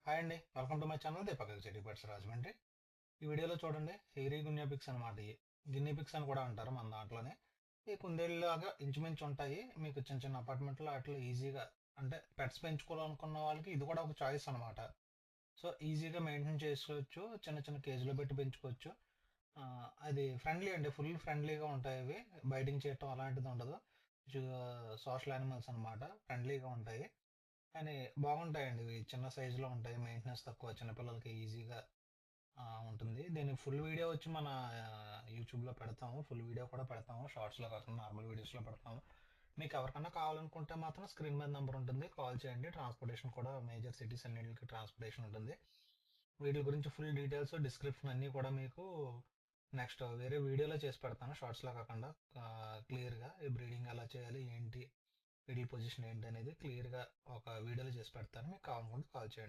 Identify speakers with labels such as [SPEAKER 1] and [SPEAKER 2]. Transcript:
[SPEAKER 1] Hi అండి. Welcome to my channel Deepak చెడి buts Rajahmundry. ఈ వీడియోలో చూడండి హెయిరీ గున్యా పిక్స్ అనమాట. ఇవి గిన్నీ పిక్స్ అని కూడా అంటారు మన దాంట్లోనే. ఈ కుందేళ్ళలాగా ఇంచుమించు ఉంటాయి. మీకు చిన్న చిన్న అపార్ట్మెంట్లో అట్లా ఈజీగా అంటే పెట్స్ పెంచుకోవాలనుకున్న వాళ్ళకి ఇది కూడా ఒక చాయిస్ అనమాట. సో ఈజీగా మెయింటైన్ చేసుకోవచ్చు. చిన్న చిన్న కేజీలో పెట్టి పెంచుకోవచ్చు. అది ఫ్రెండ్లీ అండి. ఫుల్ ఫ్రెండ్లీగా ఉంటాయి అవి. బైటింగ్ చేయటం అలాంటిది ఉండదు. సోషల్ యానిమల్స్ అనమాట. ఫ్రెండ్లీగా ఉంటాయి. కానీ బాగుంటాయండి ఇవి. చిన్న సైజులో ఉంటాయి. మెయింటెనెన్స్ తక్కువ. చిన్నపిల్లలకి ఈజీగా ఉంటుంది. దీని ఫుల్ వీడియో వచ్చి మన యూట్యూబ్‌లో పెడతాము. ఫుల్ వీడియో కూడా పెడతాము. షార్ట్స్‌లో కాకుండా నార్మల్ వీడియోస్‌లో పెడతాము. మీకు ఎవరికన్నా కావాలనుకుంటే మాత్రం స్క్రీన్ మీద నంబర్ ఉంటుంది. కాల్ చేయండి. ట్రాన్స్‌పోర్టేషన్ కూడా మేజర్ సిటీస్ అన్నిటికి ట్రాన్స్‌పోర్టేషన్ ఉంటుంది. వీటి గురించి ఫుల్ డీటెయిల్స్, డిస్క్రిప్షన్ అన్నీ కూడా మీకు నెక్స్ట్ వేరే వీడియోలో చేసి పెడతాను. షార్ట్స్‌లో కాకుండా క్లియర్‌గా ఈ బ్రీడింగ్ ఎలా చేయాలి, ఏంటి, వీటి పొజిషన్ ఏంటి అనేది క్లియర్‌గా ఒక వీడియోలో చేసి పెడతాను. మీకు కావాలనుకుంటే కాల్ చేయండి.